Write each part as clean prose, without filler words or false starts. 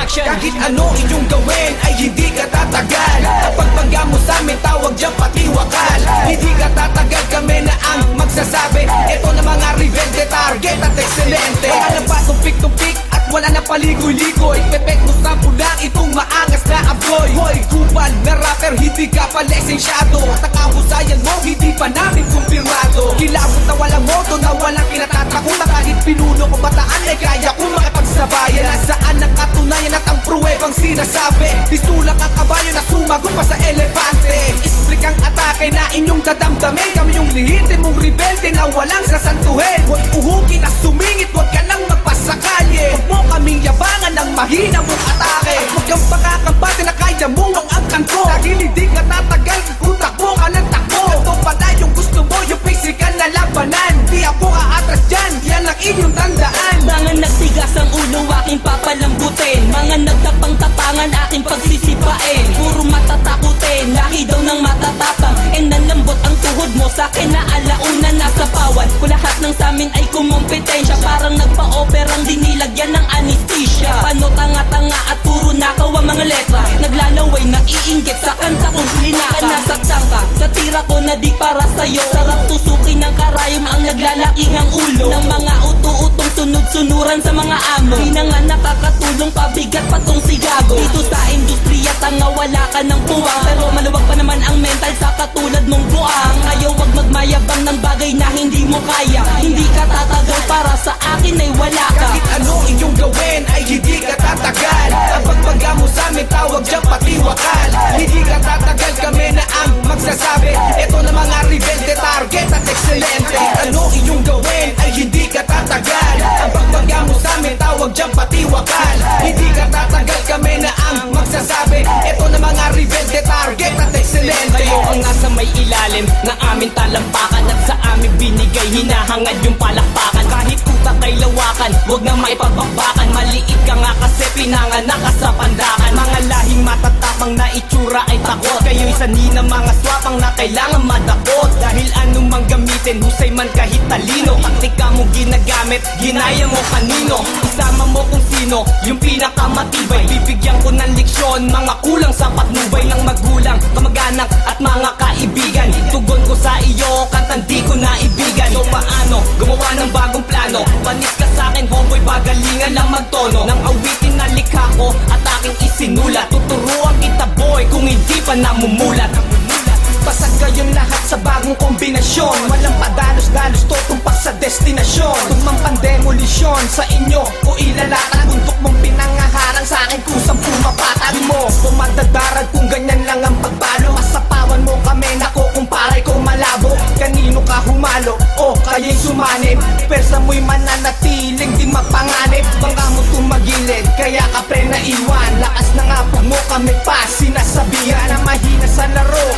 protection. Kahit ano inyong gawin ay hindi ka tatagal. Ang pagpangga mo sa amin tawag dyan patiwakal. Hindi ka tatagal, kami na ang magsasabi. Ito na mga rebelde, target at ekselente. Wala na pa tumpik-tumpik at wala na paligoy-ligoy. Pepek mo sa pula itong maangas na abloy. Hoy, kupal na rapper, hindi ka pa lisensyado. At ang kahusayan mo, hindi pa namin kumpirmado. Kilabot na walang moto, na walang kinatatakutan. Kahit pinuno ko bataan ay kaya kong makipagsabayan. Nasaan ang katunayan at ang pruwebang sinasabi? Pistula kang kabayo na sumagot pa sa elepante. Islik ang atake na inyong dadamdamin. Kami yung lihitin mong rebelde na walang sasantuhin. Huwag uhugin at sumingit, huwag ka lang magpasakalye. Huwag mo kaming yabangan ng mahina mong atake. Huwag kang pakakambate na kaya mo ang angkan ko. Dahil hindi ka tatagal kung takbo ka ng takbo. Ito pala yung gusto mo, yung physical na labanan. Di ako aatras dyan, yan ang inyong tandaan. Mga nagtigas ang ulo aking papalambutin. Mga nagtapang-tapangan aking pagsisipain. Puro matatakutin, lahi daw ng matatapang. E nalambot ang tuhod mo sa'kin na alauna nasa pawan. Kung lahat ng samin ay kumompetensya, parang nagpa-operang dinilagyan ng anesthesia. Pano tanga-tanga at puro nakaw ang mga letra. Naglalaway na iinggit sa kanta kong linaka. Nasaktan ka sa tira ko na di para sa'yo. Sarap tusukin ng karayom ang naglalaking ang ulo ng mga utu-utong sunod-sunuran sa mga amo. Di na nga nakakatulong, pabigat pa tong sigago. Dito sa industriya tanga wala ka ng puwang, pero maluwag pa naman ang mental sa katulad mong buang. Ayaw wag magmayabang ng bagay na hindi mo kaya. Hindi ka tatagal, para sa akin ay wala ka. Kahit ano inyong gawin ay hindi ka tatagal. Ang pagpangga mo sa amin tawag dyan patiwakal. Hindi ka tatagal, kami na ang magsasabi. Ito na mga rebelde, target at ekselente. Kahit ano inyong gawin ay hindi ka tatagal. Ang pagpangga mo sa amin tawag dyan patiwakal. Hindi ka tatagal, kami na ang magsasabi. Ito na mga rebelde, target at ekselente. Kayo ang nasa may ilalim na aming talampakan, at sa aming binigay hinahangad yung palakpakan. Kahit utak ay lawakan, huwag na maipagbabakan. Maliit ka nga kasi pinanganak ka sa pandakan. Mga lahing matatapang na itsura ay takot. Kayo'y sanhi ng mga swapang na kailangan madakot. Dahil anumang gamitin, husay man kahit talino. Taktika mo ginagamit, ginaya mo kanino. Isama mo kung sino, yung pinakamatibay. Bibigyan ko ng leksyon, mga kulang sa patnubay ng magulang, kamag-anak at mga kaibigan. Tugon ko sa iyo, kantang di ko naibigan. So paano, gumawa ng bagong plano? Panis ka sa'kin, homeboy, pagalingan lang magtono ng awitin na likha ko at aking isinulat. Tuturuan kita boy, kung hindi pa namumulat. Basag kayong lahat sa bagong kombinasyon. Walang padalos-dalos, tutumpak sa destinasyon. Tumang pandemolisyon sa inyo o ilalakad. Bundok mong pinangaharang sa akin, kusang pumapatag mo. Pumadadaran kung ganyan lang ang pagpalo. Masapawan mo kami, nako kung paray ko malabo. Kanino ka humalo o kaya'y sumanib? Persa mo'y mananatiling di mapanganib. Bangka mo tumagilid, kaya ka pre na iwan. Lakas ng apog mo kami pa sinasabihan na mahina sa laro.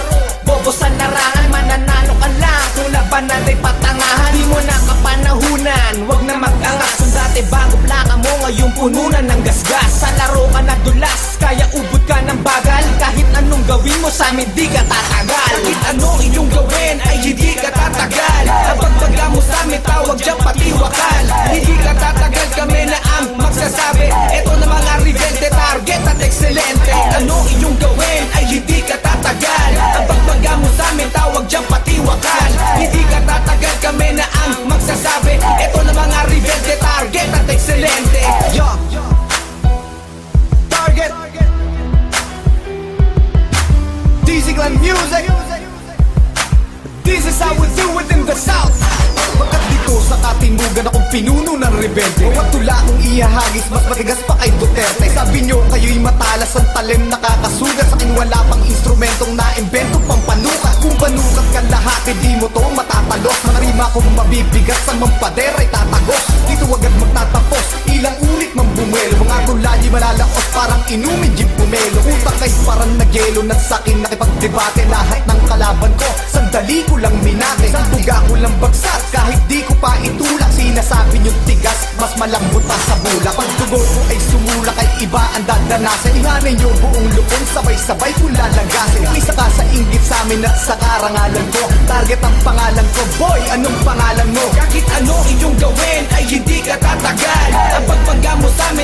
Bobo sa larangan, mananalo ka lang kung labanan ay patangahan. Di mo na kapanahunan, wag na mag-angas. Kung dati bago plaka mo, ngayon pununan ng gasgas. Sa laro ka nadulas, kaya ubod ka ng bagal. Kahit anong gawin mo sa amin, di ka tatagal. Kahit ano inyong gawin ay hindi ka tatagal. Ang pagpangga mo sa amin, tawag dyan patiwakal. Hindi ka tatagal, kami na ang magsasabi. Ito na mga rebelde, target at ekselente. Kahit ano inyong gawin ay hindi ka tatagal. Ang pagpangga mo sa amin, tawag dyan patiwakal. Hindi ka tatagal, kami na ang magsasabi. Ito na mga rebelde, target at ekselente. Yo! Target! Dizzy Glenn Music. This is how we do it in the South. Pagkat dito sa katimugan akong pinuno ng rebelde. Mga tula kong ihahagis, mas matigas pa kay Duterte. Sabi nyo kayo'y matalas ang talim nakakasugat. Sa akin wala pang instrumentong naimbento pang panukat. Kung panukat ka lahat, hindi mo to matatalos. Mga rima kong mabibigat sa mampader ay tatagos. Dito agad magtatapos, ilang ulit mang bumelo. Mga tula di malalaos, parang inumin jeep pumelo. Utak ay parang nagyelo, nagsakin nakipagdebate. Lahat ng kalaban ko, sandali ko lang minate. Sa tuga ko lang bagsak, kahit di ko pa itulak. Sinasabi niyong tigas, mas malambot pa sa bulak. Pag tugon ko ay sumulak, ay iba ang dadanasan. Ihanin niyo buong lupon, sabay-sabay ko lalagasin. Isa ka sa inggit sa amin at sa karangalan ko. Target ang pangalan ko, boy, anong pangalan mo? Kahit ano inyong gawin ay hindi ka tatagal. Ang pagpangga mo sa amin,